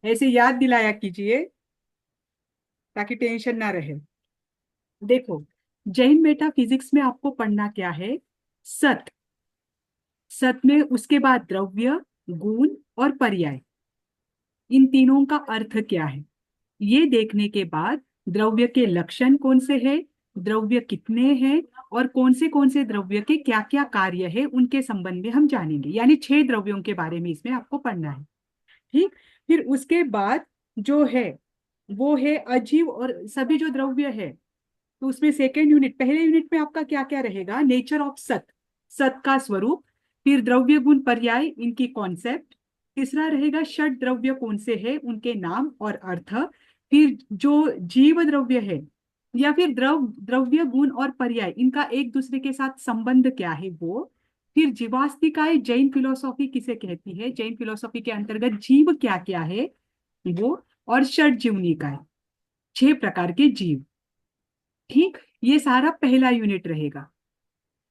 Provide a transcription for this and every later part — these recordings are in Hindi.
ऐसे याद दिलाया कीजिए ताकि टेंशन ना रहे। देखो, जैन मेटाफिजिक्स में आपको पढ़ना क्या है? सत। सत में उसके बाद द्रव्य, गुण और पर्याय, इन तीनों का अर्थ क्या है, ये देखने के बाद द्रव्य के लक्षण कौन से हैं, द्रव्य कितने हैं, और कौन से द्रव्य के क्या क्या कार्य है, उनके संबंध में हम जानेंगे। यानी 6 द्रव्यों के बारे में इसमें आपको पढ़ना है। ठीक। फिर उसके बाद जो है वो है अजीव और सभी जो द्रव्य है। तो उसमें सेकेंड यूनिट, पहले यूनिट में आपका क्या क्या रहेगा? नेचर ऑफ सत, सत का स्वरूप। फिर द्रव्य गुण पर्याय, इनकी कॉन्सेप्ट। तीसरा रहेगा षट द्रव्य कौन से है, उनके नाम और अर्थ। फिर जो जीव द्रव्य है या फिर द्रव्य गुण और पर्याय, इनका एक दूसरे के साथ संबंध क्या है वो। फिर जीवास्तिकाएं, जैन फिलोसॉफी किसे कहती है, जैन फिलोसॉफी के अंतर्गत जीव क्या क्या है वो। और षट जीवनिकाएं, 6 प्रकार के जीव। ठीक। ये सारा पहला यूनिट रहेगा।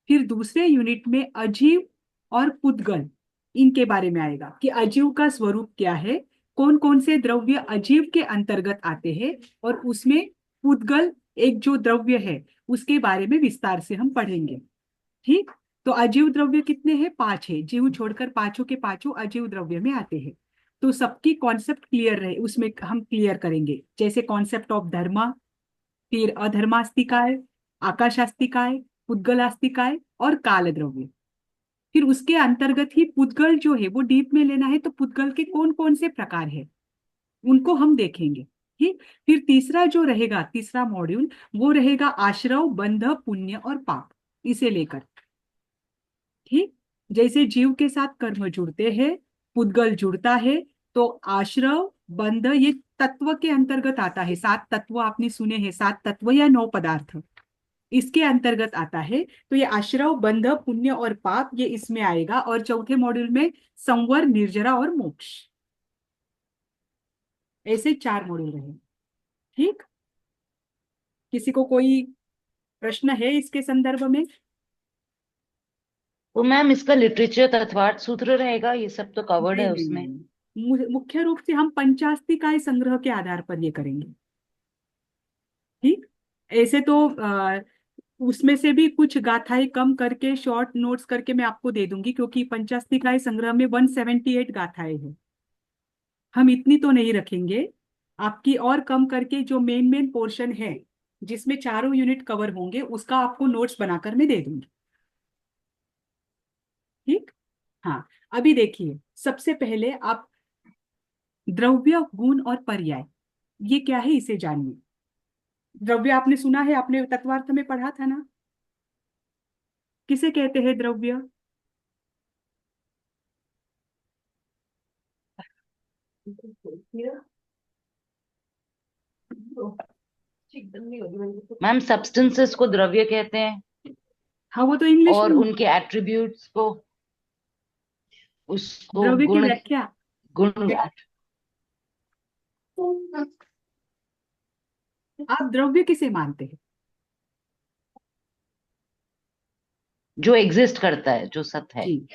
फिर दूसरे यूनिट में अजीव और पुद्गल, इनके बारे में आएगा कि अजीव का स्वरूप क्या है, कौन कौन से द्रव्य अजीव के अंतर्गत आते हैं, और उसमें पुद्गल एक जो द्रव्य है उसके बारे में विस्तार से हम पढ़ेंगे। ठीक। तो अजीव द्रव्य कितने हैं? 5 है, जीव छोड़कर पांचों के पांचों अजीव द्रव्य में आते हैं। तो सबकी कॉन्सेप्ट क्लियर रहे, उसमें हम क्लियर करेंगे, जैसे कॉन्सेप्ट ऑफ धर्म, फिर अधर्मास्तिकाय, आकाशास्तिकाय, पुद्गलास्तिकाय और काल द्रव्य। फिर उसके अंतर्गत ही पुद्गल जो है वो डीप में लेना है, तो पुद्गल के कौन कौन से प्रकार है उनको हम देखेंगे। ठीक। फिर तीसरा जो रहेगा, तीसरा मॉड्यूल, वो रहेगा आश्रव, बंध, पुण्य और पाप, इसे लेकर। ठीक। जैसे जीव के साथ कर्म जुड़ते हैं, पुद्गल जुड़ता है, तो आश्रव बंध ये तत्व के अंतर्गत आता है। 7 तत्व आपने सुने हैं, 7 तत्व या 9 पदार्थ, इसके अंतर्गत आता है। तो ये आश्रव, बंध, पुण्य और पाप, ये इसमें आएगा। और चौथे मॉड्यूल में संवर, निर्जरा और मोक्ष, ऐसे 4 मॉड्यूल रहे। ठीक। किसी को कोई प्रश्न है इसके संदर्भ में? तो मैम इसका लिटरेचर तत्वार्थ सूत्र रहेगा, ये सब तो कवर्ड नहीं है नहीं उसमें। नहीं, मुख्य रूप से हम पंचास्तिकाय संग्रह के आधार पर ये करेंगे। ठीक। ऐसे तो उसमें से भी कुछ गाथाएं कम करके शॉर्ट नोट्स करके मैं आपको दे दूंगी, क्योंकि पंचास्तिकाय संग्रह में 178 गाथाएं हैं। हम इतनी तो नहीं रखेंगे, आपकी और कम करके जो मेन मेन पोर्शन है जिसमें चारों यूनिट कवर होंगे, उसका आपको नोट्स बनाकर मैं दे दूंगी। ठीक। हाँ। अभी देखिए, सबसे पहले आप द्रव्य, गुण और पर्याय, ये क्या है इसे जानिए। द्रव्य आपने सुना है, आपने तत्वार्थ में पढ़ा था ना, किसे कहते हैं द्रव्य? मैम सब्सटेंसेस को द्रव्य कहते हैं, हाँ, वो तो इंग्लिश और में। उनके एट्रीब्यूट्स को, उसको द्रव्य की गुण, व्याख्या, गुण। आप द्रव्य किसे मानते हैं? जो एग्जिस्ट करता है, जो सत है। जी,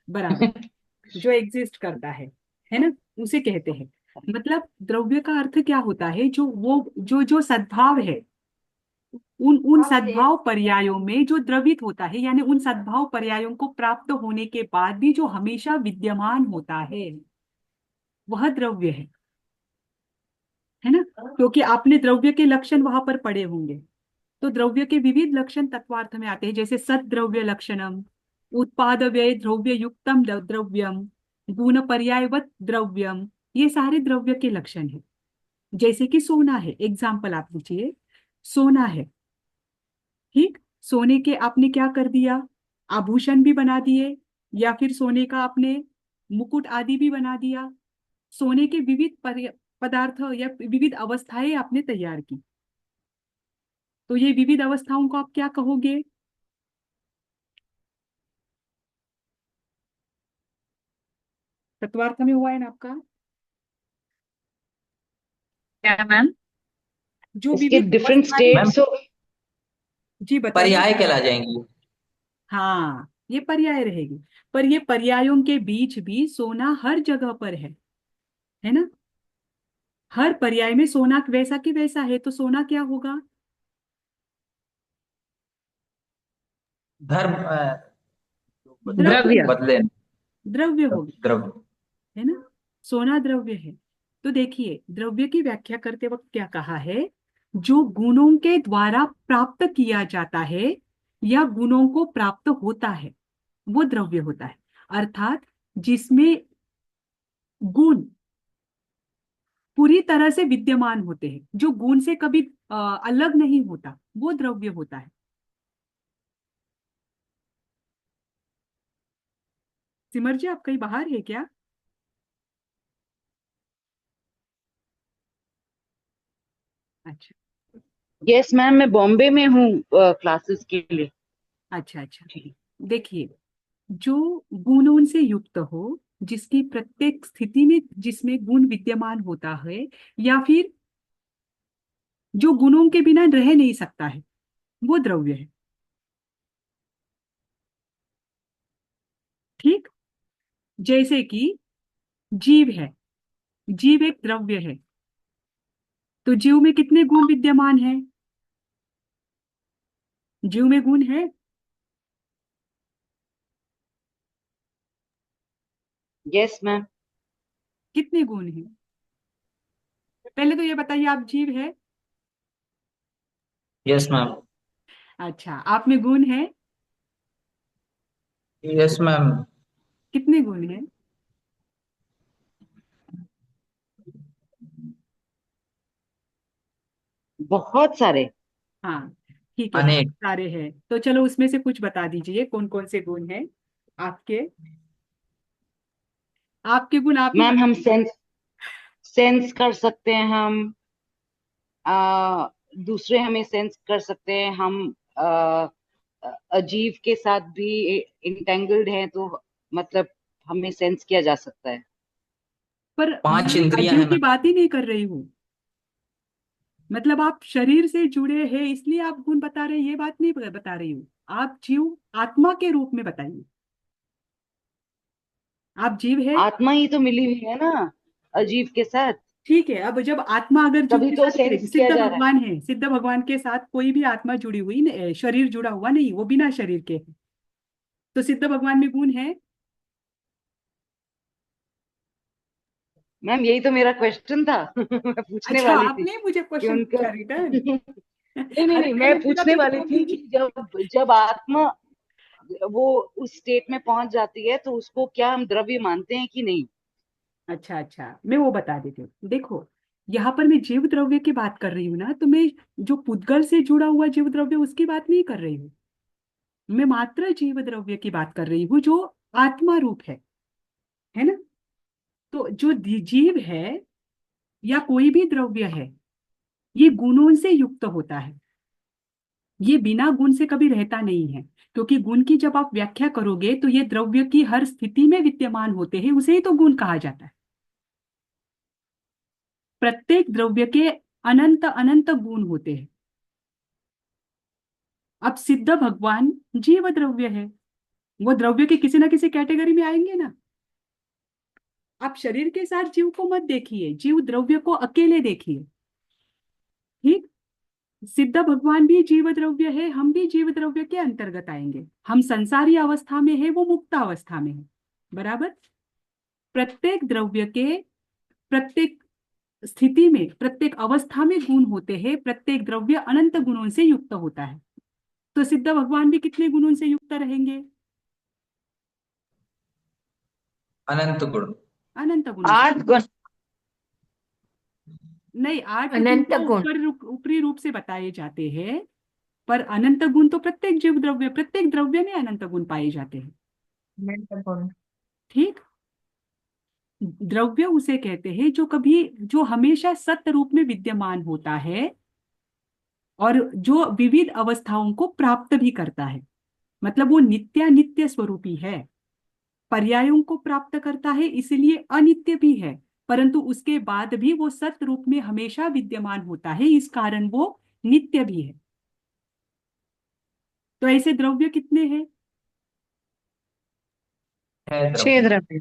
बराबर, जो एग्जिस्ट करता है ना, उसे कहते हैं। मतलब द्रव्य का अर्थ क्या होता है, जो वो जो जो सद्भाव है, उन उन सद्भाव पर्यायों में जो द्रवित होता है, यानी उन सद्भाव पर्यायों को प्राप्त होने के बाद भी जो हमेशा विद्यमान होता है, वह द्रव्य है ना। क्योंकि आपने द्रव्य के लक्षण वहां पर पढ़े होंगे। तो द्रव्य के विविध लक्षण तत्वार्थ में आते हैं, जैसे सद द्रव्य लक्षणम, उत्पाद व्यय द्रव्य युक्तम द्रव्यम, गुण पर्यायवत द्रव्यम, ये सारे द्रव्य के लक्षण हैं। जैसे कि सोना है, एग्जाम्पल आप लीजिए। सोना है। ठीक। सोने के आपने क्या कर दिया? आभूषण भी बना दिए, या फिर सोने का आपने मुकुट आदि भी बना दिया। सोने के विविध पदार्थ या विविध अवस्थाएं आपने तैयार की। तो ये विविध अवस्थाओं को आप क्या कहोगे? तत्वार्थ में हुआ है ना आपका? क्या मैम? जो इसके विविध डिफरेंट अवस्थाएं, मैम स्टेट्स हो। जी बताइए। पर्याय कहला जाएंगी। हाँ, ये पर्याय रहेगी। पर ये पर्यायों के बीच भी सोना हर जगह पर है ना। हर पर्याय में सोना वैसा कि वैसा है, तो सोना क्या होगा? धर्म द्रव्य। द्रव्य। बदले। द्रव्य होगा, द्रव्य। है ना। सोना द्रव्य है। तो देखिए, द्रव्य की व्याख्या करते वक्त क्या कहा है? जो गुणों के द्वारा प्राप्त किया जाता है या गुणों को प्राप्त होता है, वो द्रव्य होता है। अर्थात जिसमें गुण पूरी तरह से विद्यमान होते हैं, जो गुण से कभी अलग नहीं होता, वो द्रव्य होता है। सिमर जी, आप कहीं बाहर है क्या? अच्छा। यस मैम, मैं बॉम्बे में हूँ क्लासेस के लिए। अच्छा अच्छा। जी। देखिए, जो गुणों से युक्त हो, जिसकी प्रत्येक स्थिति में जिसमें गुण विद्यमान होता है, या फिर जो गुणों के बिना रह नहीं सकता है, वो द्रव्य है। ठीक। जैसे कि जीव है। जीव एक द्रव्य है। तो जीव में कितने गुण विद्यमान हैं? जीव में गुण है। Yes ma'am. कितने गुण हैं? पहले तो ये बताइए, आप जीव है? Yes ma'am. अच्छा, आप में गुण है? Yes ma'am. कितने गुण हैं? बहुत सारे। हाँ, ठीक है, बहुत अनेक। सारे हैं। तो चलो उसमें से कुछ बता दीजिए, कौन कौन से गुण हैं आपके। आपके गुण आप ही मैम हम बताइए। सेंस सेंस कर सकते हैं हम। आ, दूसरे हमें सेंस कर सकते हैं हम। अजीब के साथ भी इंटेंगल्ड हैं, तो मतलब हमें सेंस किया जा सकता है। पर पांच मैं इंद्रियां अजीव हैं की मैम। बात ही नहीं कर रही हूँ। मतलब आप शरीर से जुड़े हैं इसलिए आप गुण बता रहे हैं, ये बात नहीं बता रही हूँ। आप जीव आत्मा के रूप में बताइए। आप जीव है। आत्मा ही तो मिली हुई है ना अजीब के साथ। ठीक है, अब जब आत्मा अगर जीव तभी के तो साथ मिलेगी, सेंस किया सिद्ध जा रहा है। भगवान है, सिद्ध भगवान के साथ कोई भी आत्मा जुड़ी हुई शरीर जुड़ा हुआ नहीं, वो बिना शरीर के है। तो सिद्ध भगवान में गुण है। मैम यही तो मेरा क्वेश्चन था। मैं पूछने अच्छा, वाली थी आपने मुझे कि क्वेश्चन उनका पूछा रिटर्न। नहीं नहीं अरे नहीं, मैं पहले मेरा पूछने तो वाली जवाब थी कि दीजिए। जब जब आत्मा वो उस स्टेट में पहुंच जाती है तो उसको क्या हम द्रव्य मानते हैं कि नहीं। अच्छा अच्छा, मैं वो बता देती हूँ। देखो, यहाँ पर मैं जीव द्रव्य की बात कर रही हूँ ना, तो मैं जो पुद्गल से जुड़ा हुआ जीव द्रव्य उसकी बात नहीं कर रही हूँ। मैं मात्र जीव द्रव्य की बात कर रही हूँ जो आत्मा रूप है ना। तो जो जीव है या कोई भी द्रव्य है, ये गुणों से युक्त होता है। ये बिना गुण से कभी रहता नहीं है, क्योंकि गुण की जब आप व्याख्या करोगे तो ये द्रव्य की हर स्थिति में विद्यमान होते हैं, उसे ही तो गुण कहा जाता है। प्रत्येक द्रव्य के अनंत अनंत गुण होते हैं। अब सिद्ध भगवान जीव द्रव्य है, वो द्रव्य के किसी ना किसी कैटेगरी में आएंगे ना। आप शरीर के साथ जीव को मत देखिए, जीव द्रव्य को अकेले देखिए। ठीक। सिद्ध भगवान भी जीव द्रव्य है, हम भी जीव द्रव्य के अंतर्गत आएंगे। हम संसारी अवस्था में है, वो मुक्त अवस्था में है। बराबर। प्रत्येक द्रव्य के प्रत्येक स्थिति में, प्रत्येक अवस्था में गुण होते हैं। प्रत्येक द्रव्य अनंत गुणों से युक्त होता है। तो सिद्ध भगवान भी कितने गुणों से युक्त रहेंगे? अनंत गुण। अनंत गुणों से। 8 गुण। नहीं, 8 गुण अनंत तो गुण। ऊपरी रूप से बताए जाते हैं। पर अनंत गुण तो प्रत्येक जीव द्रव्य, प्रत्येक द्रव्य में अनंत गुण पाए जाते हैं। अनंत गुण। ठीक। द्रव्य उसे कहते हैं जो हमेशा सत्य रूप में विद्यमान होता है, और जो विविध अवस्थाओं को प्राप्त भी करता है। मतलब वो नित्यानित्य स्वरूपी है। पर्यायों को प्राप्त करता है, इसलिए अनित्य भी है। परंतु उसके बाद भी वो सत्य रूप में हमेशा विद्यमान होता है, इस कारण वो नित्य भी है। तो ऐसे द्रव्य कितने हैं? है द्रव्य। 6 द्रव्य।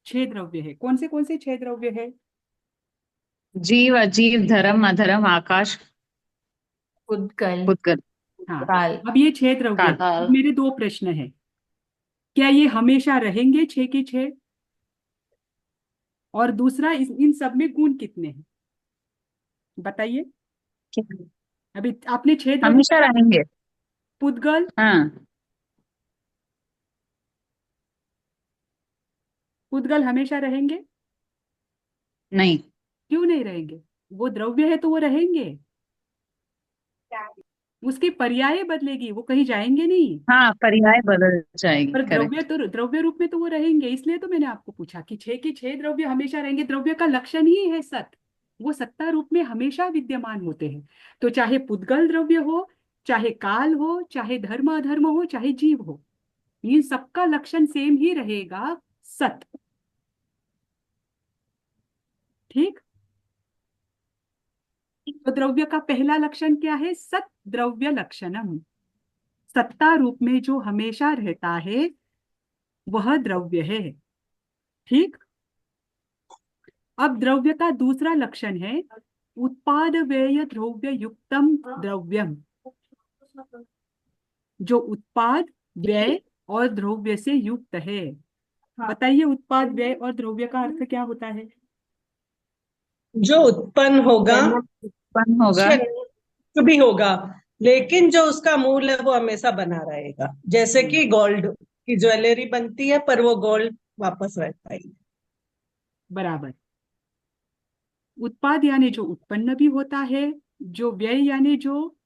6 द्रव्य है। कौन से 6 द्रव्य है? जीव, अजीव, धर्म, अधर्म, आकाश, उद्गल, उद्गत, हाँ, काल। अब ये 6 द्रव्य काल। हैं। काल। अब मेरे 2 प्रश्न हैं। क्या ये हमेशा रहेंगे 6 के 6? और दूसरा, इन सब में गुण कितने हैं बताइए। अभी आपने 6 द्रव्य हमेशा बताए। रहेंगे। पुद्गल, हाँ। पुद्गल हमेशा रहेंगे? नहीं। क्यों नहीं रहेंगे? वो द्रव्य है तो वो रहेंगे। उसकी पर्याय बदलेगी, वो कहीं जाएंगे नहीं। हाँ, पर्याय बदल जाएगी, पर द्रव्य करेक्ट। तो द्रव्य रूप में तो वो रहेंगे, इसलिए तो मैंने आपको पूछा कि 6 के 6 द्रव्य हमेशा रहेंगे। द्रव्य का लक्षण ही है सत। वो सत्ता रूप में हमेशा विद्यमान होते हैं। तो चाहे पुद्गल द्रव्य हो, चाहे काल हो, चाहे धर्म अधर्म हो, चाहे जीव हो, इन सबका लक्षण सेम ही रहेगा, सत। ठीक। तो द्रव्य का पहला लक्षण क्या है? सत द्रव्य लक्षणम। सत्ता रूप में जो हमेशा रहता है वह द्रव्य है। ठीक। अब द्रव्य का दूसरा लक्षण है उत्पाद व्यय द्रव्य युक्तम द्रव्यम। जो उत्पाद व्यय और द्रव्य से युक्त है। बताइए, उत्पाद व्यय और द्रव्य का अर्थ क्या होता है? जो उत्पन्न होगा, उत्पन्न होगा। उससे कुछ भी होगा, लेकिन जो उसका मूल है वो हमेशा बना रहेगा। जैसे कि गोल्ड की ज्वेलरी बनती है पर वो गोल्ड वापस रहता ही बराबर। उत्पाद यानी जो उत्पन्न भी होता है, जो व्यय यानी जो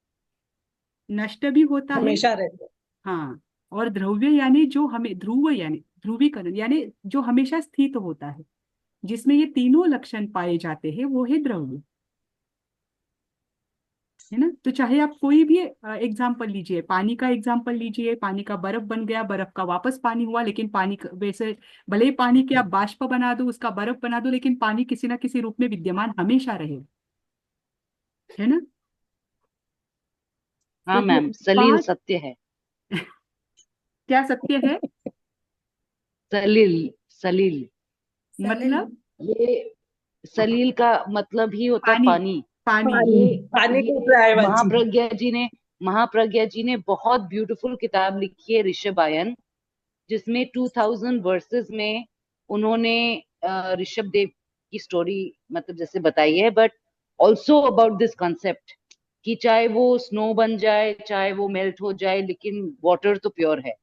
नष्ट भी होता है। हमेशा रहता है। हाँ। और द्रव्य यानी जो हमें ध्रुव यानी ध्रुवीकरण यानी जो हमेशा स्थित होता है, जिसमें ये तीनों लक्षण पाए जाते हैं, वो है द्रव्य। है ना? तो चाहे आप कोई भी एग्जाम्पल लीजिए, पानी का एग्जाम्पल लीजिए। पानी का बर्फ बन गया, बर्फ का वापस पानी हुआ, लेकिन वैसे भले ही पानी के आप बाष्प बना दो, उसका बर्फ बना दो, लेकिन पानी किसी ना किसी रूप में विद्यमान हमेशा रहे। है ना? तो हाँ जो मैम, सलील उत्पाद सत्य है। क्या सत्य है? सलील, सलील। मतलब ये सलील का मतलब ही होता है पानी। पानी। पानी। पानी, ये पानी को ये प्रायवाची। महाप्रज्ञा जी ने बहुत ब्यूटीफुल किताब लिखी है, ऋषभ आयन, जिसमें 2000 वर्सेस में उन्होंने ऋषभ देव की स्टोरी मतलब जैसे बताई है, but also about this concept कि चाहे वो स्नो बन जाए, चाहे वो मेल्ट हो जाए, लेकिन वाटर तो प्योर है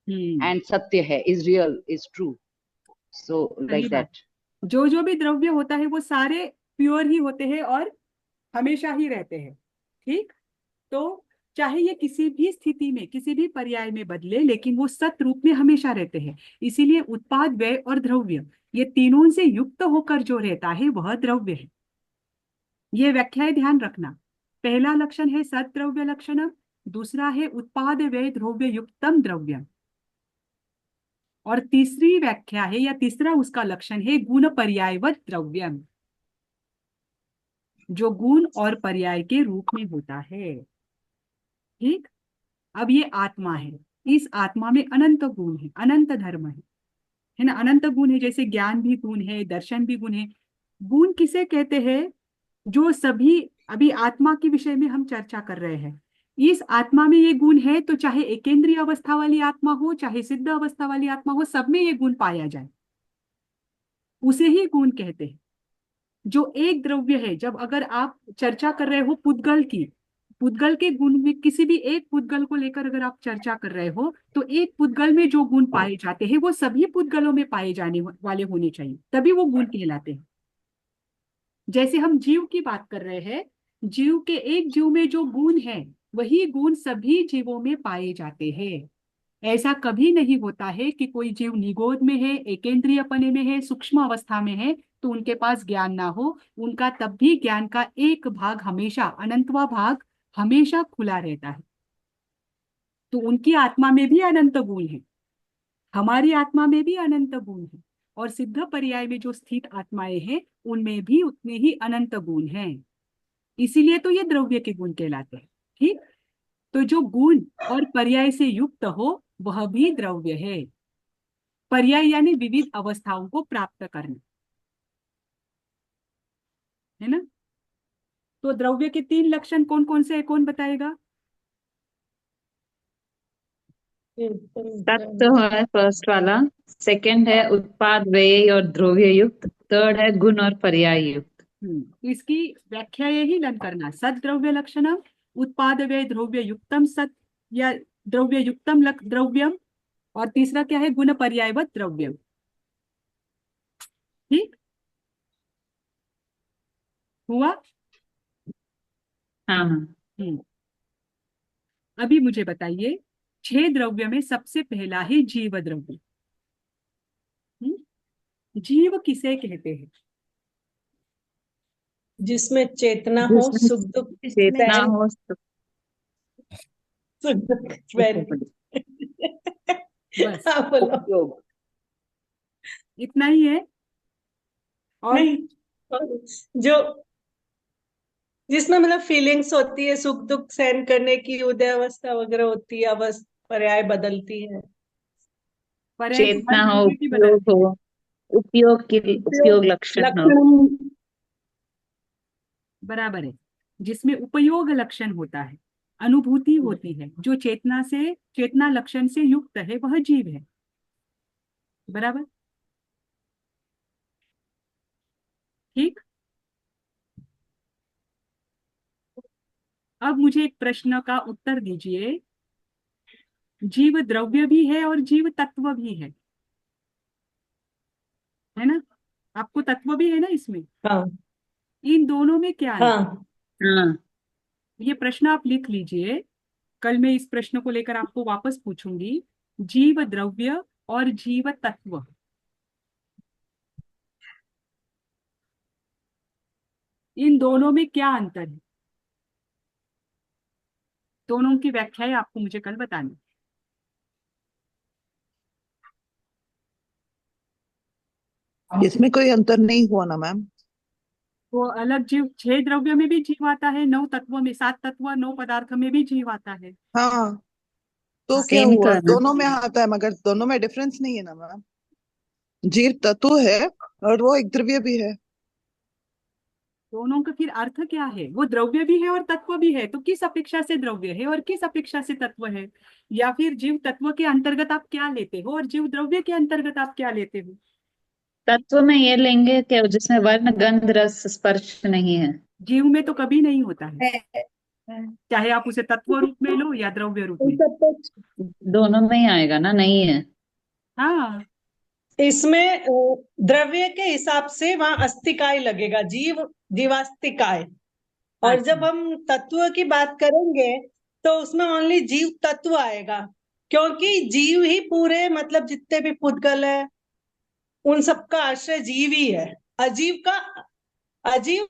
हम्म। एंड सत्य है, इज रियल, इज ट्रू। सो सही लाइक बात। दैट। जो जो भी द्रव्य होता है वो सारे प्योर ही होते हैं और हमेशा ही रहते हैं। ठीक। तो चाहे ये किसी भी स्थिति में, किसी भी पर्याय में बदले, लेकिन वो सत रूप में हमेशा रहते हैं। इसीलिए उत्पाद व्यय और द्रव्य, ये तीनों से युक्त होकर जो रहता है वह द्रव्य है। ये व्याख्याएं ध्यान रखना। पहला लक्षण है सत द्रव्य लक्षण। दूसरा है उत्पाद व्यय द्रव्य युक्तम द्रव्य। और तीसरी व्याख्या है या तीसरा उसका लक्षण है गुण पर्यायवत द्रव्यम, जो गुण और पर्याय के रूप में होता है। ठीक। अब ये आत्मा है। इस आत्मा में अनंत गुण है, अनंत धर्म है ना? अनंत गुण है, जैसे ज्ञान भी गुण है, दर्शन भी गुण है। गुण किसे कहते हैं? जो सभी, अभी आत्मा के विषय में हम चर्चा कर रहे हैं, इस आत्मा में ये गुण है, तो चाहे एकेंद्रीय अवस्था वाली आत्मा हो, चाहे सिद्ध अवस्था वाली आत्मा हो, सब में ये गुण पाया जाए, उसे ही गुण कहते हैं। जो एक द्रव्य है, जब अगर आप चर्चा कर रहे हो पुद्गल की, पुद्गल के गुण में किसी भी एक पुद्गल को लेकर अगर आप चर्चा कर रहे हो, तो एक पुद्गल में जो गुण पाए जाते हैं वो सभी पुद्गलों में पाए जाने वाले होने चाहिए, तभी वो गुण कहलाते हैं। जैसे हम जीव की बात कर रहे हैं, जीव के एक जीव में जो गुण है, वही गुण सभी जीवों में पाए जाते हैं। ऐसा कभी नहीं होता है कि कोई जीव निगोद में है, एकेंद्रियपने में है, सूक्ष्म अवस्था में है, तो उनके पास ज्ञान ना हो। उनका तब भी ज्ञान का एक भाग हमेशा, अनंतवा भाग हमेशा खुला रहता है। तो उनकी आत्मा में भी अनंत गुण है, हमारी आत्मा में भी अनंत गुण है, और सिद्ध पर्याय में जो स्थित आत्माएं हैं उनमें भी उतने ही अनंत गुण हैं। इसीलिए तो ये द्रव्य के गुण कहलाते हैं। ठीक। तो जो गुण और पर्याय से युक्त हो वह भी द्रव्य है। पर्याय यानी विविध अवस्थाओं को प्राप्त करना, है ना? तो द्रव्य के 3 लक्षण कौन कौन से है, कौन बताएगा? तत्व है फर्स्ट वाला, सेकंड है उत्पाद व्यय और द्रव्य युक्त, थर्ड है गुण और पर्याय युक्त। तो इसकी व्याख्या यही लर्न करना, सद द्रव्य लक्षणम, उत्पाद व्यय द्रव्य युक्तम सत या द्रव्य युक्तम द्रव्यम, और तीसरा क्या है, गुण पर्यायवत द्रव्यम। ठीक हुआ? हाँ हाँ। हम्म अभी मुझे बताइए, 6 द्रव्य में सबसे पहला है जीव द्रव्य। जीव किसे कहते हैं? जिसमें चेतना हो, जिसमें सुख दुख चेतना सहन, हो, सुख दुख वेरी बस हाँ बोलो। उपयोग। इतना ही है? और नहीं, और जो जिसमें मतलब फीलिंग्स होती है, सुख दुख सहन करने की, उदय अवस्था वगैरह होती है, अवस्था पर्याय बदलती है। पर्याय तो हर चेतना हो, द्रव्य की उपयोग बदलती है। हो, उपयोग लक्षण हो। लक्षण बराबर है, जिसमें उपयोग लक्षण होता है, अनुभूति होती है, जो चेतना लक्षण से युक्त है, वह जीव है। बराबर? ठीक। अब मुझे एक प्रश्न का उत्तर दीजिए, जीव द्रव्य भी है और जीव तत्व भी है ना? आपको तत्व भी है ना इसमें? हाँ इन दोनों में क्या अंतर? हाँ हाँ, ये प्रश्न आप लिख लीजिए, कल मैं इस प्रश्न को लेकर आपको वापस पूछूंगी। जीव द्रव्य और जीव तत्व, इन दोनों में क्या अंतर है? दोनों की व्याख्याएं आपको मुझे कल बतानी। इसमें कोई अंतर नहीं हुआ ना मैम। तो अलग जीव, 6 द्रव्य में भी जीव आता है, 9 तत्वों में, 7 तत्व 9 पदार्थ में भी जीव आता है। हाँ, तो क्या सेम ही तो हुआ, है ना। दोनों में आता है, मगर दोनों में डिफरेंस नहीं है ना मैम। जीव तत्व है और वो एक द्रव्य भी है। दोनों का फिर अर्थ क्या है? वो द्रव्य भी है और तत्व भी है, तो किस अपेक्षा से द्रव्य है और किस अपेक्षा से तत्व है? या फिर जीव तत्व के अंतर्गत आप क्या लेते हो और जीव द्रव्य के अंतर्गत आप क्या लेते हो? तत्व में ये लेंगे कि जिसमें वर्ण गंध रस स्पर्श नहीं है। जीव में तो कभी नहीं होता है, चाहे आप उसे तत्व रूप में लो या द्रव्य रूप में। दोनों में ही आएगा ना, नहीं है। हाँ, इसमें द्रव्य के हिसाब से वहां अस्तिकाय लगेगा, जीवास्तिकाय। और अच्छा। जब हम तत्व की बात करेंगे तो उसमें ओनली जीव तत्व आएगा, क्योंकि जीव ही पूरे मतलब जितने भी पुद्गल है उन सबका आश्रय जीव ही है। अजीव का अजीव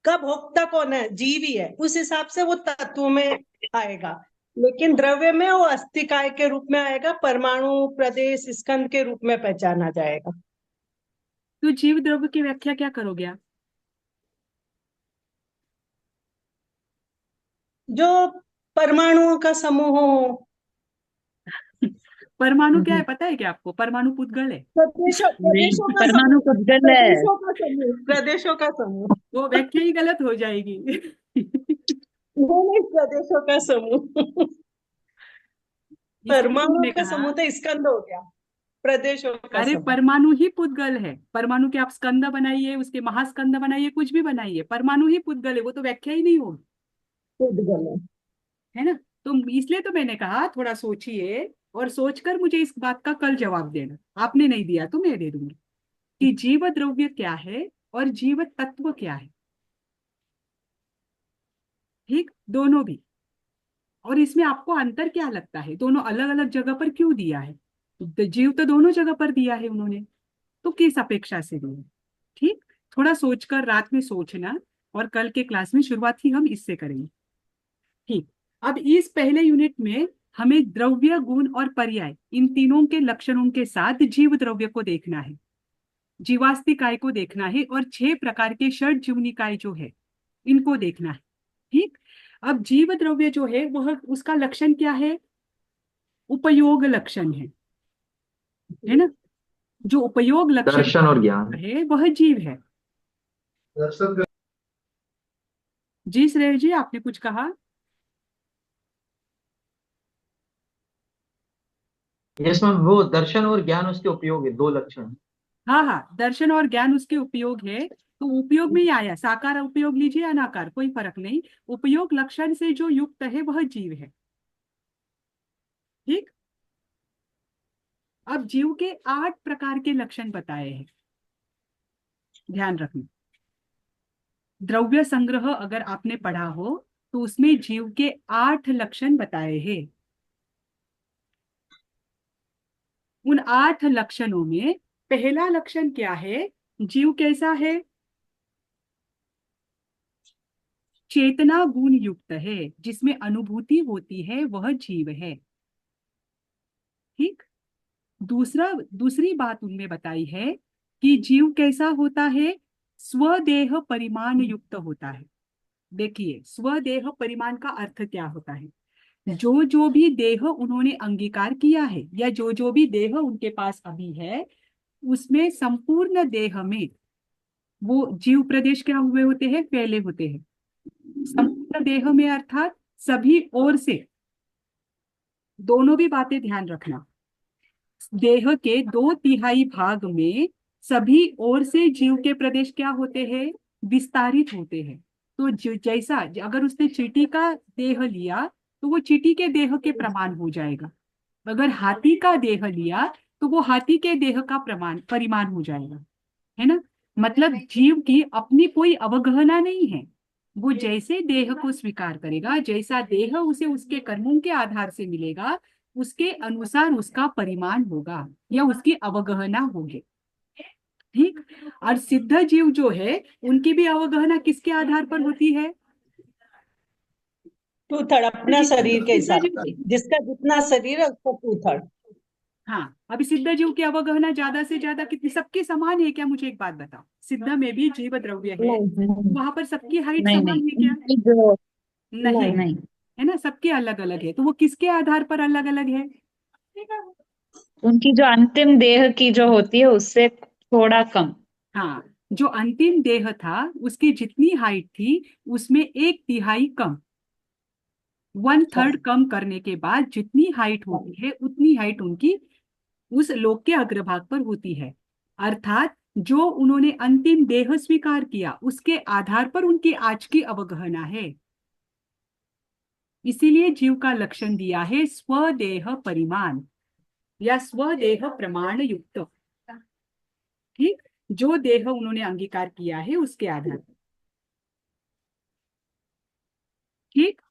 का भोक्ता कौन है? जीव ही है। उस हिसाब से वो तत्व में आएगा, लेकिन द्रव्य में वो अस्तिकाय के रूप में आएगा, परमाणु प्रदेश स्कंद के रूप में पहचाना जाएगा। तो जीव द्रव्य की व्याख्या क्या करोगे आप? जो परमाणुओं का समूह हो। परमाणु क्या है पता है क्या आपको? परमाणु पुद्गल है। नहीं, प्रदेशों का परमाणु समूह, उद्गल है। प्रदेशों का समूह, वो व्याख्या ही गलत हो जाएगी। नहीं, प्रदेशों का समूह। इसलिए तो परमाणु मैंने का कहा, समूह तो स्कंद हो गया, प्रदेशों का अरे समूह परमाणु ही पुद्गल है। परमाणु के आप स्कंद बनाइए, उसके महास्कंद बनाइए, कुछ भी बनाइए, परमाणु ही पुद्गल है, वो तो व्याख्या ही नहीं होगी, पुद्गल है। है ना? तो इसलिए तो मैंने कहा थोड़ा सोचिए और सोचकर मुझे इस बात का कल जवाब देना। आपने नहीं दिया तो मैं दे दूंगी कि जीव द्रव्य क्या है और जीव तत्व क्या है। ठीक, दोनों भी। और इसमें आपको अंतर क्या लगता है, दोनों अलग अलग जगह पर क्यों दिया है? तो जीव तो दोनों जगह पर दिया है उन्होंने, तो किस अपेक्षा से दिया? ठीक, थोड़ा सोचकर रात में सोचना, और कल के क्लास में शुरुआत ही हम इससे करेंगे। ठीक, अब इस पहले यूनिट में हमें द्रव्य, गुण और पर्याय, इन तीनों के लक्षणों के साथ जीव द्रव्य को देखना है, जीवास्तिकाय को देखना है, और 6 प्रकार के षड जीवनिकाय जो है इनको देखना है। ठीक, अब जीव द्रव्य जो है वह, उसका लक्षण क्या है? उपयोग लक्षण है ना? जो उपयोग लक्षण दर्शन और ज्ञान। है वह जीव है। जी श्रेय जी, आपने कुछ कहा? यस मैम, वो दर्शन और ज्ञान उसके उपयोग है, दो लक्षण। हाँ हाँ, दर्शन और ज्ञान उसके उपयोग है। तो उपयोग में ही आया, साकार उपयोग लीजिए या नाकार, कोई फर्क नहीं। उपयोग लक्षण से जो युक्त है वह जीव है। ठीक। अब जीव के 8 प्रकार के लक्षण बताए हैं, ध्यान रखना। द्रव्य संग्रह अगर आपने पढ़ा हो तो उसमें जीव के 8 लक्षण बताए हैं। उन 8 लक्षणों में पहला लक्षण क्या है? जीव कैसा है? चेतना गुण युक्त है, जिसमें अनुभूति होती है, वह जीव है। ठीक। दूसरी बात उनमें बताई है कि जीव कैसा होता है? स्वदेह परिमाण युक्त होता है। देखिए, स्वदेह परिमाण का अर्थ क्या होता है? जो जो भी देह उन्होंने अंगीकार किया है, या जो जो भी देह उनके पास अभी है, उसमें संपूर्ण देह में वो जीव प्रदेश क्या हुए होते हैं? फैले होते हैं। संपूर्ण देह में अर्थात सभी ओर से। दोनों भी बातें ध्यान रखना। देह के 2/3 भाग में सभी ओर से जीव के प्रदेश क्या होते हैं? विस्तारित होते हैं। तो जैसा अगर उसने चींटी का देह लिया तो वो चींटी के देह के प्रमाण हो जाएगा। अगर हाथी का देह लिया तो वो हाथी के देह का परिमाण हो जाएगा। है ना? मतलब जीव की अपनी कोई अवगहना नहीं है। वो जैसे देह को स्वीकार करेगा, जैसा देह उसे उसके कर्मों के आधार से मिलेगा, उसके अनुसार उसका परिमाण होगा या उसकी अवगहना होगी। ठीक। और सिद्ध जीव जो है, उनकी भी अवगहना किसके आधार पर होती है? 2/3 अपना शरीर के सिद्ध हिसाब जीव से, की। जिसका जितना शरीर है उसका 2/3। हाँ, अभी सिद्ध जीव की अवगहना ज्यादा से ज्यादा कितनी? सबकी समान है क्या? मुझे एक बात बताओ, सिद्ध में भी जीव द्रव्य है, नहीं वहां पर सबकी हाइट नहीं समान नहीं, है क्या? उनकी जो नहीं। नहीं नहीं, है ना? सबके अलग अलग है। तो वो किसके आधार पर अलग अलग है? उनकी जो अंतिम देह की जो होती है उससे थोड़ा कम। हाँ, जो अंतिम देह था उसकी जितनी हाइट थी उसमें 1/3 कम, 1/3 कम करने के बाद जितनी हाइट होती है उतनी हाइट उनकी उस लोक के अग्रभाग पर होती है। अर्थात जो उन्होंने अंतिम देह स्वीकार किया उसके आधार पर उनकी आज की अवगहना है। इसीलिए जीव का लक्षण दिया है स्वदेह परिमाण या स्वदेह प्रमाण युक्त। ठीक। जो देह उन्होंने अंगीकार किया है उसके आधार पर। ठीक।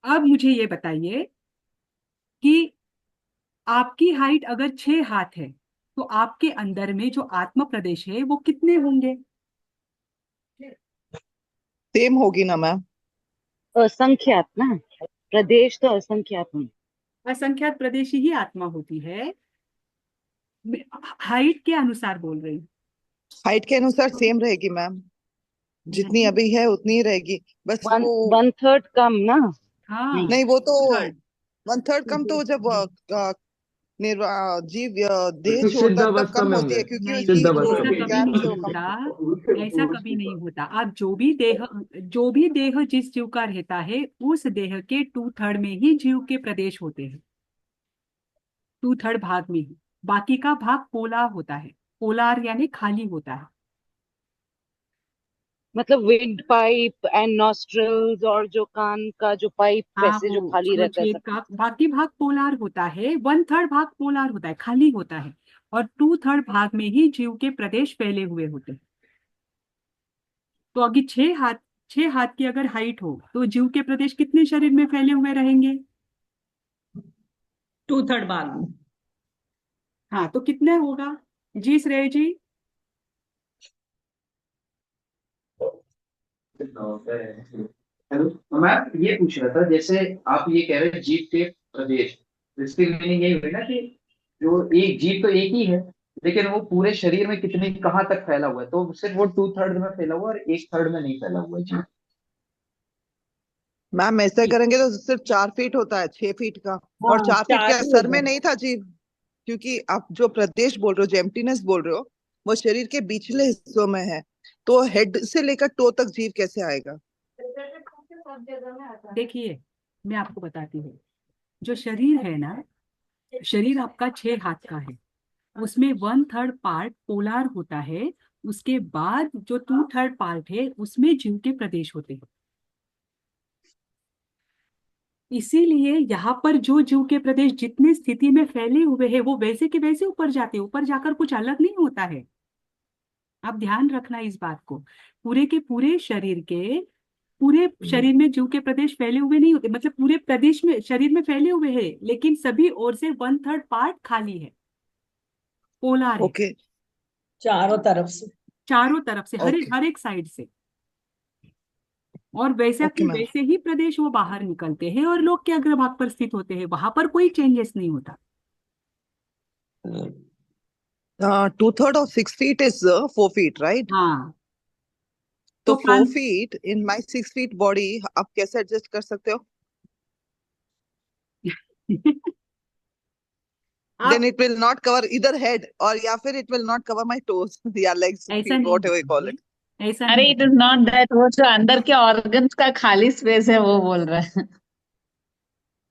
अब मुझे ये बताइए कि आपकी हाइट अगर 6 हाथ है तो आपके अंदर में जो आत्म प्रदेश है वो कितने होंगे? सेम होगी ना मैम? असंख्यात ना, प्रदेश तो असंख्यात होंगे। असंख्यात प्रदेशी ही आत्मा होती है। हाइट के अनुसार बोल रही हूँ। हाइट के अनुसार सेम रहेगी मैम, जितनी नहीं। अभी है उतनी ही रहेगी, बस वन वो। 1/3 कम ना। हाँ, नहीं, नहीं, वो तो 2/3। 1/3 कम तो जब जीव देह क्योंकि छोड़ता है तब सिद्धावस्था कम में होती होंगे, है, क्योंकि नहीं उसकी नहीं, जो सिद्धावस्था ऐसा में। कभी गैप नहीं है वो कम। होता। ऐसा कभी नहीं होता। आप जो भी देह जिस जीव का रहता है उस देह के 2/3 में ही जीव के प्रदेश होते हैं। 2/3 भाग में ही, बाकी का भाग पोलार होता है। पोलार यानी खाली होता है। मतलब विंड पाइप एंड नॉस्ट्रल्स, और जो कान का जो पाइप हाँ, वैसे जो वो खाली रहता है छेद सब का कुछ। बाकी भाग पोलार होता है। 1/3 भाग पोलार होता है, खाली होता है। और 2/3 भाग में ही जीव के प्रदेश फैले हुए होते हैं। तो अभी 6 हाथ की अगर हाइट हो तो जीव के प्रदेश कितने शरीर में फैले हुए रहेंगे? 2/3 भाग में। हाँ, तो कितने होगा? जी श्रेय जी। हेलो, तो मैं ये पूछ रहा था, जैसे आप ये कह रहे हैं जीव के प्रदेश, तो इसकी मीनिंग यही हुई ना कि जो एक जीव तो एक ही है, लेकिन वो पूरे शरीर में कितने कहाँ तक फैला हुआ है, तो सिर्फ वो 2/3 में फैला हुआ है और 1/3 में नहीं फैला हुआ है जीव। मैम ऐसा करेंगे तो सिर्फ 4 फीट होता है, 6 फीट का। और हाँ 4 फीट 4 क्या ही सर में होगा। नहीं था जीव? क्योंकि आप जो प्रदेश बोल रहे हो, जो एम्प्टीनेस बोल रहे हो, वो शरीर के पिछले हिस्सों में है। तो हेड से लेकर टो तक जीव कैसे आएगा? देखिए, मैं आपको बताती हूँ। जो शरीर है ना, शरीर आपका 6 हाथ का है। उसमें 1/3 पार्ट पोलार होता है। उसके बाद जो 2/3 पार्ट है उसमें जीव के प्रदेश होते हैं। इसीलिए यहाँ पर जो जीव के प्रदेश जितनी स्थिति में फैले हुए हैं वो वैसे के वैसे ऊपर जाते हैं, ऊपर जाकर कुछ अलग नहीं होता है। आप ध्यान रखना इस बात को। पूरे के पूरे शरीर के पूरे शरीर में जीव के प्रदेश फैले हुए नहीं होते, मतलब पूरे प्रदेश में शरीर में फैले हुए हैं, लेकिन सभी ओर से 1/3 पार्ट खाली है, पोलार है। ओके। चारों तरफ से। चारों तरफ से, हर ओके। हर एक साइड से। और वैसा ओके के मैम। वैसे ही प्रदेश वो बाहर निकलते हैं और लोग के अग्रभाग पर स्थित होते हैं, वहां पर कोई चेंजेस नहीं होता। 2/3 of 6 feet is 4 feet, right? हाँ, तो तो 4 feet in my 6 feet body आप कैसे एडजस्ट कर सकते हो? आप Then it will not cover either head or या फिर it will not cover my toes या legs, ऐसा feet, नहीं whatever you call होता it. है, ऐसा अरे नहीं इट इज नॉट दैट, वो जो अंदर के ऑर्गन्स का खाली स्पेस है वो बोल रहा है।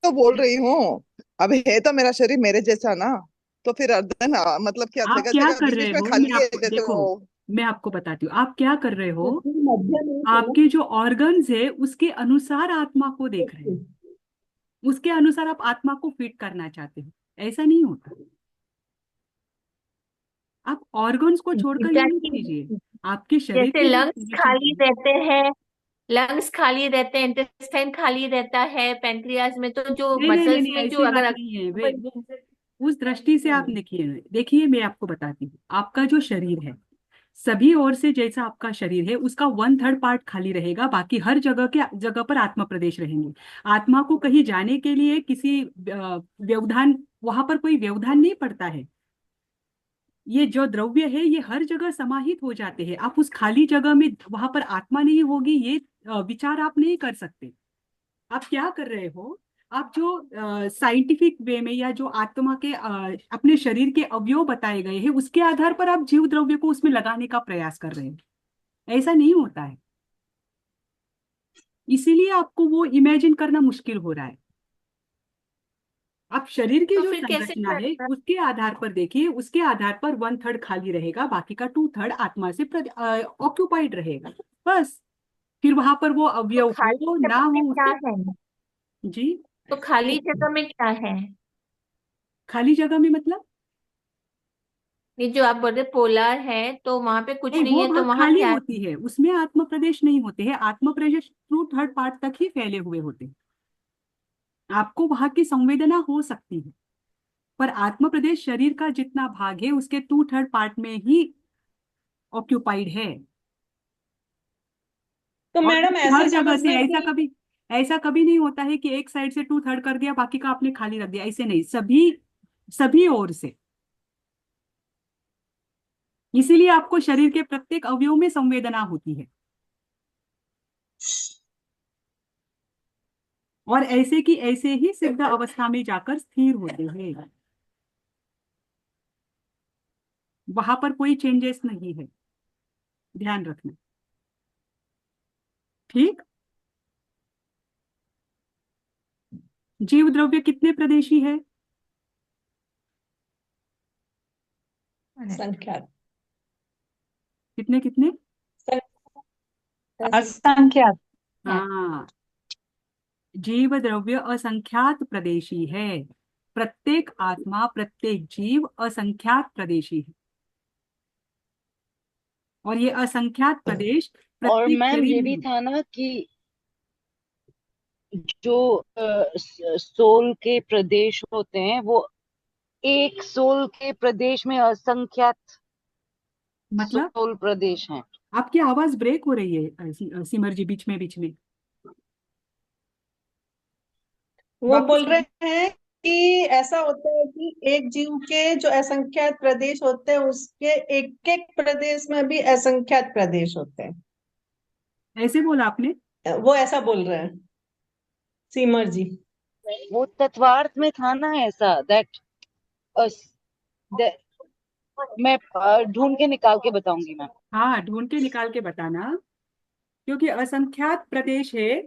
तो बोल रही हूँ, अब है तो मेरा शरीर मेरे जैसा ना, तो फिर अर्धन मतलब क्या आप जगह क्या जगह कर बीच रहे बीच में हो, मैं खाली है आपको जैसे देखो, वो। मैं आपको बताती हूँ आप क्या कर रहे हो। मध्य में आपके जो ऑर्गन्स है उसके अनुसार आत्मा को देख रहे हो, उसके अनुसार आप आत्मा को फिट करना चाहते हो। ऐसा नहीं होता। आप ऑर्गन्स को छोड़कर ये मत कीजिए, एग्जैक्टली। आपके शरीर जैसे की जो लंग्स कंडीशन खाली है। रहते हैं, लंग्स खाली रहते हैं, इंटेस्टाइन खाली रहता है, पैंक्रियाज में तो जो नहीं नहीं नहीं मसल्स नहीं, में जो ऐसी बात अगर नहीं है वे वो उस दृष्टि से आप देखिए। देखिए, मैं आपको बताती हूँ, आपका जो शरीर है सभी ओर से जैसा आपका शरीर है उसका 1/3 पार्ट खाली रहेगा, बाकी हर जगह पर आत्मा प्रदेश रहेंगे। आत्मा को कहीं जाने के लिए किसी व्यवधान, वहां पर कोई व्यवधान नहीं पड़ता है। ये जो द्रव्य है ये हर जगह समाहित हो जाते हैं। आप उस खाली जगह में वहां पर आत्मा नहीं होगी ये विचार आप नहीं कर सकते। आप क्या कर रहे हो, आप जो साइंटिफिक वे में या जो आत्मा के अपने शरीर के अवयव बताए गए हैं उसके आधार पर आप जीव द्रव्य को उसमें लगाने का प्रयास कर रहे हैं। ऐसा नहीं होता है, इसीलिए आपको वो इमेजिन करना मुश्किल हो रहा है। आप शरीर की तो जो फिर कैसे संरचना है करना? उसके आधार पर देखिए, उसके आधार पर 1/3 खाली रहेगा, बाकी का 2/3 आत्मा से ऑक्यूपाइड रहेगा, बस। फिर वहां पर वो तो अवयव खाली हो ना जगह में हो क्या उससे। है? जी, तो खाली जगह में क्या है? खाली जगह में मतलब ये जो आप बोल रहे पोलर है तो वहां पे कुछ नहीं, नहीं वो है, तो भाग वहां खाली क्या है? होती है, उसमें आत्म प्रदेश नहीं होते हैं। आत्म प्रदेश 2/3 पार्ट तक ही फैले हुए होते हैं। आपको वहां की संवेदना हो सकती है, पर आत्म प्रदेश शरीर का जितना भाग है उसके 2/3 पार्ट में ही ऑक्यूपाइड है। तो और मैडम हर ऐसा जगह से समझना कि ऐसा कभी नहीं होता है कि एक साइड से 2/3 कर दिया बाकी का आपने खाली रख दिया, ऐसे नहीं, सभी सभी ओर से। इसीलिए आपको शरीर के प्रत्येक अवयव में संवेदना होती है, और ऐसे की ऐसे ही सिद्ध अवस्था में जाकर स्थिर होते हैं। वहां पर कोई चेंजेस नहीं है, ध्यान रखना। ठीक। जीव द्रव्य कितने प्रदेशी है? संख्या कितने कितने? असंख्यात। हाँ, जीव द्रव्य असंख्यात प्रदेशी है। प्रत्येक आत्मा, प्रत्येक जीव असंख्यात प्रदेशी है, और ये असंख्यात प्रदेश और प्रत्येक मैम शरीर ये में भी होते था ना कि जो सोल के प्रदेश होते हैं वो एक सोल के प्रदेश में असंख्यात हैं। मतलब सोल प्रदेश हैं। आपकी आवाज ब्रेक हो रही है सिमर जी, बीच में बीच में। वो वापस बोल करिए। रहे हैं कि ऐसा होता है कि एक जीव के जो असंख्यात प्रदेश होते हैं उसके एक एक प्रदेश में भी असंख्यात प्रदेश होते ऐसे बोला आपने? हैं, वो ऐसा बोल रहे हैं सीमर जी। वो तत्वार्थ में था ना ऐसा, दैट, मैं ढूंढ के निकाल के बताऊंगी मैम। हाँ, ढूंढ के निकाल के बताना, क्योंकि असंख्यात प्रदेश है,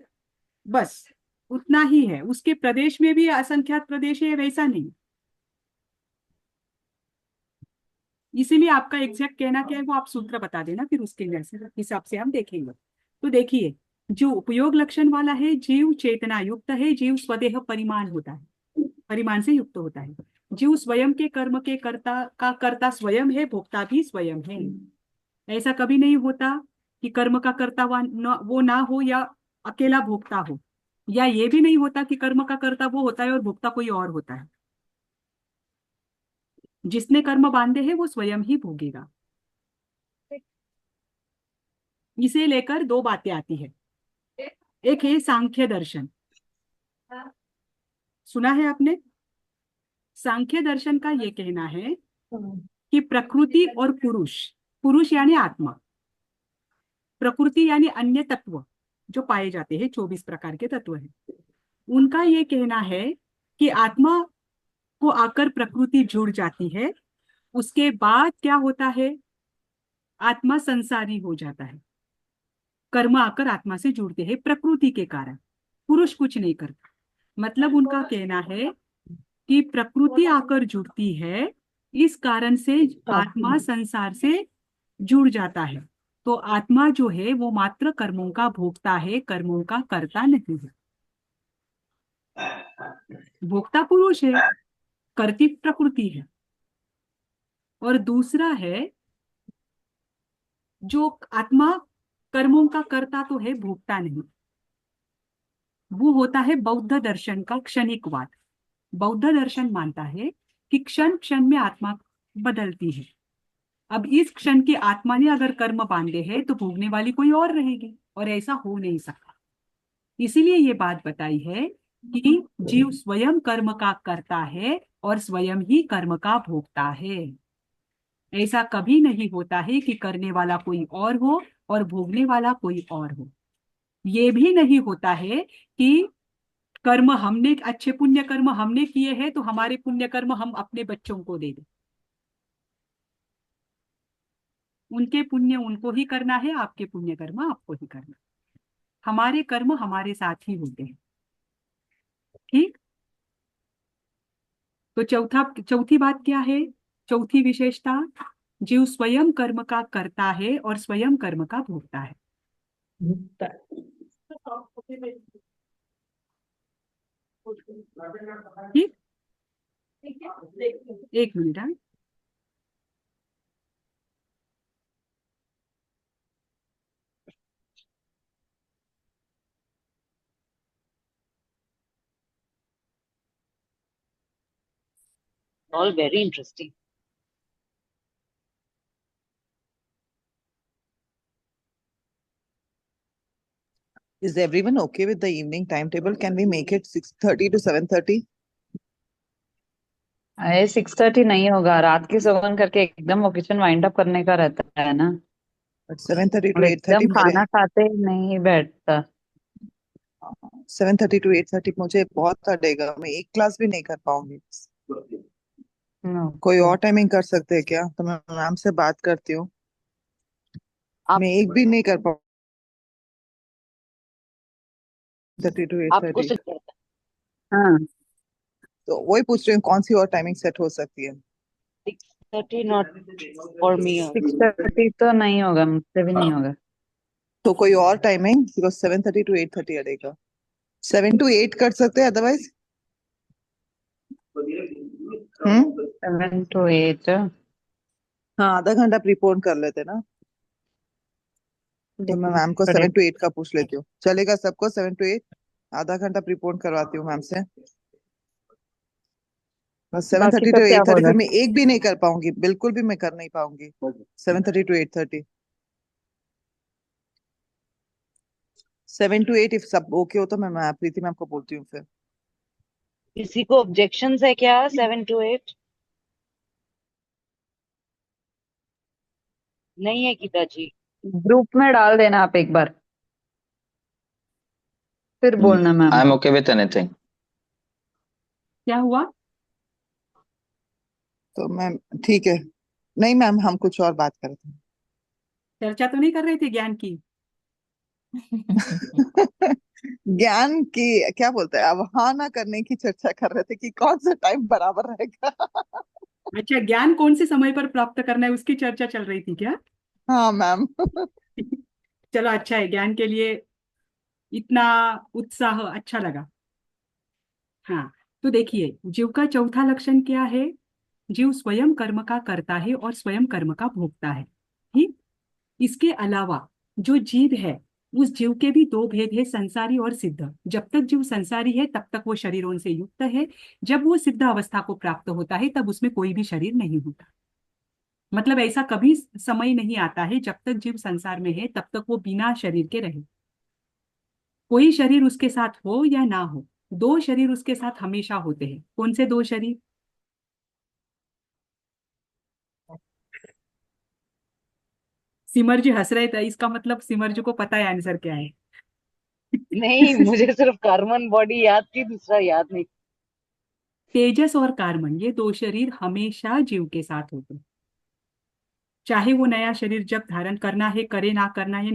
बस उतना ही है। उसके प्रदेश में भी असंख्यात प्रदेश है, वैसा नहीं। इसीलिए आपका एग्जैक्ट कहना क्या है वो आप सूत्र बता देना, फिर उसके हिसाब से हम देखेंगे। तो देखिए, जो उपयोग लक्षण वाला है, जीव चेतना युक्त है, जीव स्वदेह परिमाण होता है, परिमाण से युक्त होता है। जीव स्वयं के कर्म के कर्ता स्वयं है, भोक्ता भी स्वयं है। ऐसा कभी नहीं होता कि कर्म का कर्ता वो ना हो या अकेला भोक्ता हो, या ये भी नहीं होता कि कर्म का कर्ता वो होता है और भोक्ता कोई और होता है। जिसने कर्म बांधे हैं वो स्वयं ही भोगेगा। इसे लेकर दो बातें आती है। एक है सांख्य दर्शन, सुना है आपने? सांख्य दर्शन का ये कहना है कि प्रकृति और पुरुष, पुरुष यानी आत्मा, प्रकृति यानी अन्य तत्व जो पाए जाते हैं, 24 प्रकार के तत्व हैं, उनका ये कहना है कि आत्मा को आकर प्रकृति जुड़ जाती है, उसके बाद क्या होता है, आत्मा संसारी हो जाता है। कर्म आकर आत्मा से जुड़ते हैं प्रकृति के कारण, पुरुष कुछ नहीं करता। मतलब उनका कहना है कि प्रकृति आकर जुड़ती है, इस कारण से आत्मा संसार से जुड़ जाता है। तो आत्मा जो है वो मात्र कर्मों का भोगता है, कर्मों का कर्ता नहीं है। भोक्ता पुरुष है, कर्ती प्रकृति है। और दूसरा है, जो आत्मा कर्मों का कर्ता तो है, भोक्ता नहीं, वो होता है बौद्ध दर्शन का क्षणिकवाद। बौद्ध दर्शन मानता है कि क्षण क्षण में आत्मा बदलती है। अब इस क्षण की आत्मा ने अगर कर्म बांधे हैं तो भोगने वाली कोई और रहेगी, और ऐसा हो नहीं सकता। इसीलिए ये बात बताई है कि जीव स्वयं कर्म का करता है और स्वयं ही कर्म का भोगता है। ऐसा कभी नहीं होता है कि करने वाला कोई और हो और भोगने वाला कोई और हो। ये भी नहीं होता है कि कर्म हमने, अच्छे पुण्य कर्म हमने किए हैं तो हमारे पुण्य कर्म हम अपने बच्चों को दे दें। उनके पुण्य उनको ही करना है, आपके पुण्य कर्म आपको ही करना है। हमारे कर्म हमारे साथ ही होते हैं। ठीक। तो चौथी बात क्या है, चौथी विशेषता, जीव स्वयं कर्म का करता है और स्वयं कर्म का भोगता है। ठीक, एक मिनट। हाँ, all very interesting. Is everyone okay with the evening timetable? Can we make it 6:30 to 7:30? अरे 6:30 नहीं होगा, रात की सोवन करके एकदम ओकेजन वाइंड अप करने का रहता है ना, But 7:30 और to एकदम 8:30 खाना खाते ही नहीं बैठता। 7:30 to 8:30 मुझे बहुत अड़ेगा, मैं एक क्लास भी नहीं कर पाऊंगी। कोई और टाइमिंग कर सकते हैं क्या? तो मैं मैम से बात करती हूँ, आप मैं एक भी नहीं कर पाऊंगी। 30 to आपको 8:30 हाँ, तो वही पूछ रही हूँ कौन सी और टाइमिंग सेट हो सकती है। 6:30 नॉट फॉर मी। 6:30 तो नहीं होगा, मुझसे भी नहीं होगा। तो कोई और टाइमिंग, बिकॉज 7:30 to 8:30 अड़ेगा। 7 to 8 कर सकते हैं अदरवाइज। 7 to 8। हाँ, आधा घंटा प्रीपोन कर लेते ना। तो मैं मैम को 7 to 8 का पूछ लेती हूँ, चलेगा सबको? 7 to 8 आधा घंटा प्रीपोन करवाती हूँ मैम से। बस 7:30 बाकी का to क्या 8:30 बोला? फिर मैं एक भी नहीं कर पाऊंगी, बिल्कुल भी मैं कर नहीं पाऊंगी। 7:30 to 8:30, 7 to 8 इफ सब ओके हो तो मैं प्रीति मैम को बोलती हूँ फिर। किसी को ऑब्जेक्शंस है क्या 7 to 8? नहीं है गीता जी? ग्रुप में डाल देना आप एक बार, फिर बोलना मैम आई एम को। Okay with anything. क्या हुआ? तो मैम ठीक है, नहीं मैम, हम कुछ और बात कर रहे चर्चा तो नहीं कर रहे थे ज्ञान की? थे। ज्ञान की क्या बोलते हैं, अवहेलना करने की चर्चा कर रहे थे कि कौन सा टाइम बराबर रहेगा। अच्छा, ज्ञान कौन से समय पर प्राप्त करना है उसकी चर्चा चल रही थी क्या? हाँ मैम। चलो, अच्छा है, ज्ञान के लिए इतना उत्साह अच्छा लगा। हाँ, तो देखिए, जीव का चौथा लक्षण क्या है? जीव स्वयं कर्म का करता है और स्वयं कर्म का भोगता है। ठीक। इसके अलावा जो जीव है, उस जीव के भी दो भेद है, संसारी और सिद्ध। जब तक जीव संसारी है तब तक वो शरीरों से युक्त है। जब वो सिद्ध अवस्था को प्राप्त होता है तब उसमें कोई भी शरीर नहीं होता। मतलब ऐसा कभी समय नहीं आता है जब तक जीव संसार में है तब तक वो बिना शरीर के रहे। कोई शरीर उसके साथ हो या ना हो, दो शरीर उसके साथ हमेशा होते हैं। कौन से दो शरीर? सिमर जी हंस रहे थे, इसका मतलब सिमर जी को पता है आंसर क्या है। नहीं, मुझे सिर्फ कार्बन बॉडी याद थी, दूसरा याद नहीं। तेजस और कार्बन, ये दो शरीर हमेशा जीव के साथ होते हैं। चाहे वो नया शरीर जब धारण करना है, करे ना करना है,